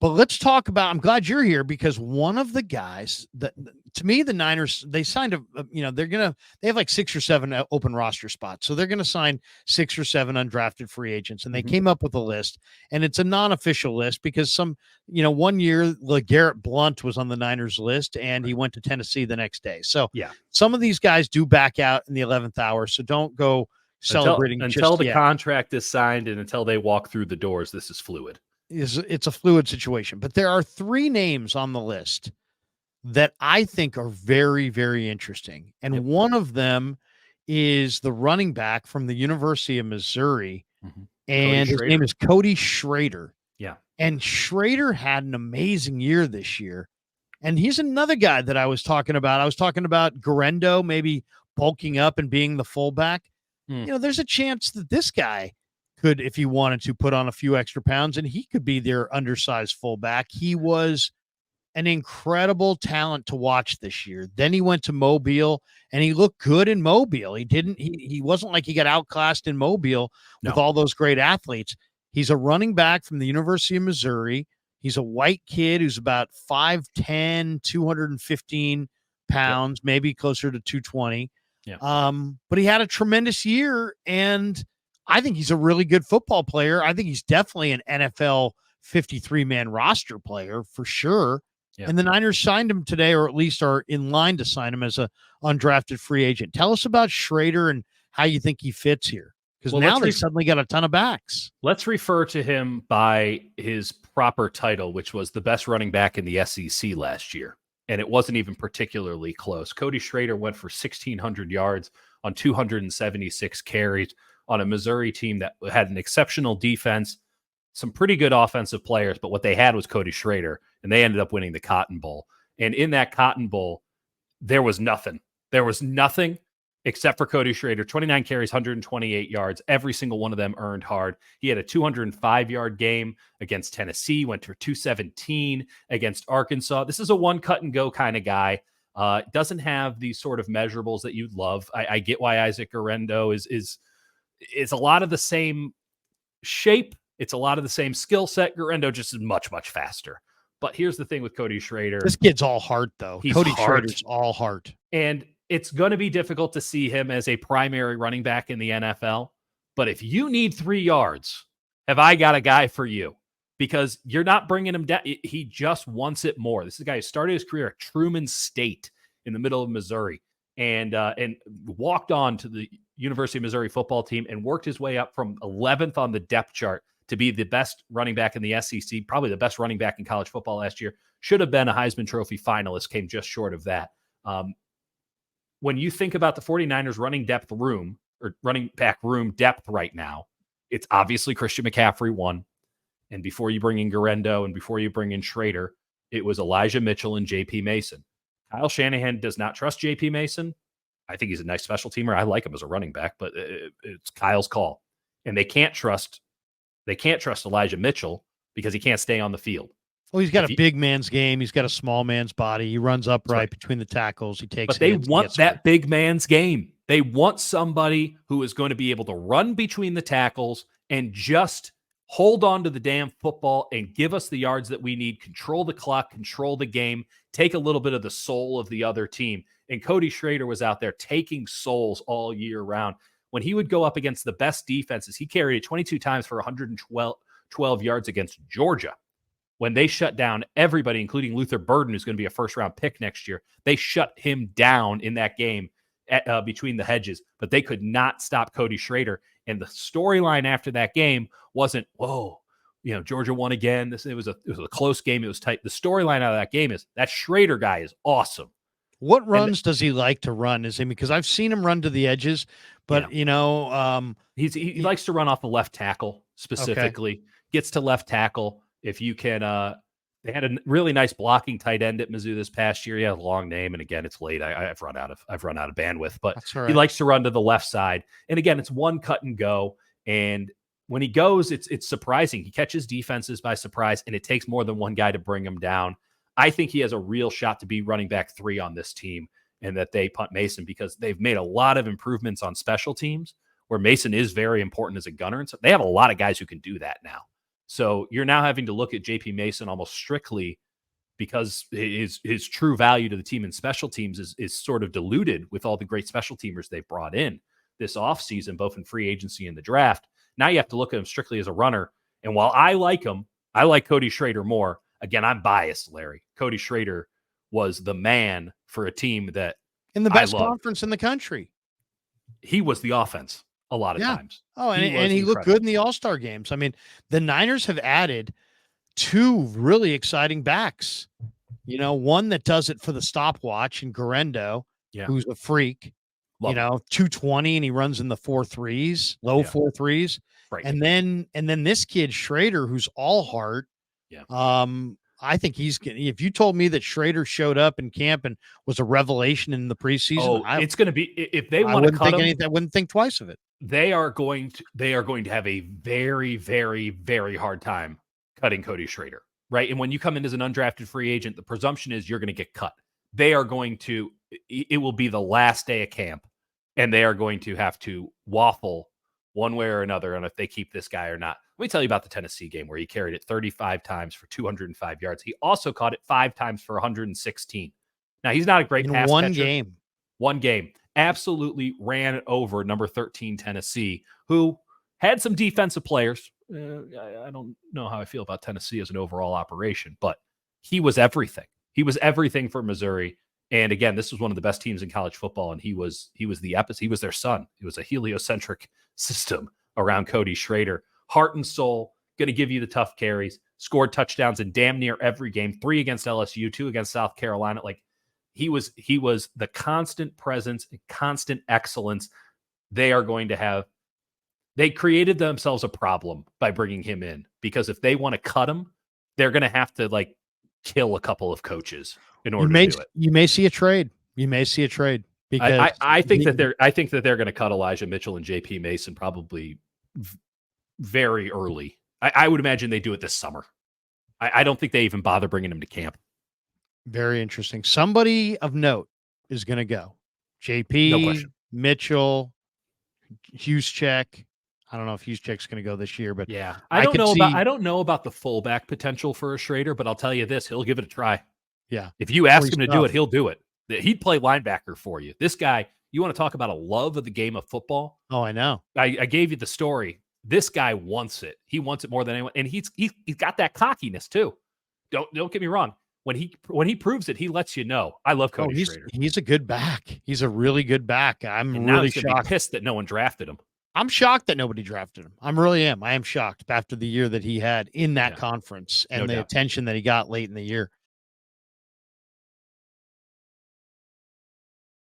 But let's talk about, I'm glad you're here because one of the guys that, to me, the Niners, they signed they have like 6 or 7 open roster spots. So they're going to sign 6 or 7 undrafted free agents. And they came up with a list, and it's a non-official list because one year LeGarrette Blount was on the Niners list and he went to Tennessee the next day. So yeah, some of these guys do back out in the 11th hour. So don't go celebrating until the contract is signed and until they walk through the doors. This is fluid. It's a fluid situation, but there are 3 names on the list that I think are very, very interesting. And one of them is the running back from the University of Missouri, and his name is Cody Schrader. Yeah. And Schrader had an amazing year this year. And he's another guy that I was talking about. I was talking about Garendo maybe bulking up and being the fullback. There's a chance that this guy could, if he wanted to, put on a few extra pounds, and he could be their undersized fullback. He was an incredible talent to watch this year. Then he went to Mobile, and he looked good in Mobile. He wasn't like he got outclassed in Mobile with all those great athletes. He's a running back from the University of Missouri. He's a white kid who's about 5'10", 215 pounds, maybe closer to 220. But he had a tremendous year, and I think he's a really good football player. I think he's definitely an NFL 53-man roster player for sure. And the Niners signed him today, or at least are in line to sign him as a undrafted free agent. Tell us about Schrader and how you think he fits here, because now they suddenly got a ton of backs. Let's refer to him by his proper title, which was the best running back in the SEC last year. And it wasn't even particularly close. Cody Schrader went for 1,600 yards on 276 carries on a Missouri team that had an exceptional defense, some pretty good offensive players, but what they had was Cody Schrader, and they ended up winning the Cotton Bowl. And in that Cotton Bowl, there was nothing. There was nothing except for Cody Schrader. 29 carries, 128 yards. Every single one of them earned hard. He had a 205-yard game against Tennessee, went for 217 against Arkansas. This is a one-cut-and-go kind of guy. Doesn't have these sort of measurables that you'd love. I get why Isaac Garendo is a lot of the same shape. It's a lot of the same skill set. Garendo just is much, much faster. But here's the thing with Cody Schrader. This kid's all heart, though. Cody Schrader's all heart. And it's going to be difficult to see him as a primary running back in the NFL. But if you need 3 yards, have I got a guy for you? Because you're not bringing him down. He just wants it more. This is a guy who started his career at Truman State in the middle of Missouri and walked on to the University of Missouri football team and worked his way up from 11th on the depth chart to be the best running back in the SEC, probably the best running back in college football last year. Should have been a Heisman Trophy finalist, came just short of that. When you think about the 49ers running back room depth right now, it's obviously Christian McCaffrey 1. And before you bring in Garendo and before you bring in Schrader, it was Elijah Mitchell and J.P. Mason. Kyle Shanahan does not trust J.P. Mason. I think he's a nice special teamer. I like him as a running back, but it's Kyle's call. And they can't trust Elijah Mitchell because he can't stay on the field. Well, he's got a big man's game. He's got a small man's body. He runs upright between the tackles. He takes. But they want that big man's game. They want somebody who is going to be able to run between the tackles and just hold on to the damn football and give us the yards that we need, control the clock, control the game, take a little bit of the soul of the other team. And Cody Schrader was out there taking souls all year round. When he would go up against the best defenses, he carried it 22 times for 112 yards against Georgia. When they shut down everybody, including Luther Burden, who's going to be a first-round pick next year, they shut him down in that game between the hedges, but they could not stop Cody Schrader. And the storyline after that game wasn't, whoa, Georgia won again. It was a close game. It was tight. The storyline out of that game is that Schrader guy is awesome. What runs does he like to run? Because I've seen him run to the edges, but he likes to run off the left tackle specifically. Okay. Gets to left tackle. If you can, they had a really nice blocking tight end at Mizzou this past year. He has a long name, and again, it's late. I've run out of bandwidth, but he likes to run to the left side. And again, it's one cut and go. And when he goes, it's surprising. He catches defenses by surprise, and it takes more than one guy to bring him down. I think he has a real shot to be running back 3 on this team, and that they punt Mason because they've made a lot of improvements on special teams where Mason is very important as a gunner. And so they have a lot of guys who can do that now. So you're now having to look at JP Mason almost strictly because his true value to the team in special teams is sort of diluted with all the great special teamers they've brought in this offseason, both in free agency and the draft. Now you have to look at him strictly as a runner. And while I like him, I like Cody Schrader more. Again, I'm biased, Larry. Cody Schrader was the man for a team that in the best conference in the country. He was the offense a lot of times. Oh, and he looked good in the All-Star games. I mean, the Niners have added 2 really exciting backs. One that does it for the stopwatch in Guerrero, who's a freak. 220, and he runs in the 4.3s, low 4.3s. Right. And then this kid Schrader, who's all heart. Yeah. I think if you told me that Schrader showed up in camp and was a revelation in the preseason, it's going to be, if they want to cut him, I wouldn't think twice of it. They are going to have a very, very, very hard time cutting Cody Schrader, right? And when you come in as an undrafted free agent, the presumption is you're going to get cut. They are going to, it will be the last day of camp, and they are going to have to waffle one way or another on if they keep this guy or not. Let me tell you about the Tennessee game where he carried it 35 times for 205 yards. He also caught it 5 times for 116. Now, he's not a great pass catcher. One game. Absolutely ran over number 13 Tennessee, who had some defensive players. I don't know how I feel about Tennessee as an overall operation, but he was everything. He was everything for Missouri. And again, this was one of the best teams in college football, and he was the epicenter. He was their son. It was a heliocentric system around Cody Schrader. Heart and soul, going to give you the tough carries, scored touchdowns in damn near every game, 3 against LSU, 2 against South Carolina. Like he was the constant presence and constant excellence. They created themselves a problem by bringing him in, because if they want to cut him, they're going to have to kill a couple of coaches in order to do it. You may see a trade. Because I think that they're going to cut Elijah Mitchell and JP Mason probably very early. I would imagine they do it this summer. I don't think they even bother bringing him to camp. Very interesting. Somebody of note is going to go. JP, no question. Mitchell, Juszczyk. I don't know if Juszczyk's going to go this year, but yeah, I don't know about the fullback potential for a Schrader, but I'll tell you this: he'll give it a try. Yeah, if you ask him to do it, he'll do it. He'd play linebacker for you. This guy, you want to talk about a love of the game of football? Oh, I know. I gave you the story. This guy wants it. He wants it more than anyone, and he's got that cockiness too. Don't get me wrong. When he proves it, he lets you know. I love Cody Schrader. He's a good back. He's a really good back. I'm really shocked. Pissed that no one drafted him. I'm shocked that nobody drafted him. I am shocked after the year that he had in that conference and the attention that he got late in the year.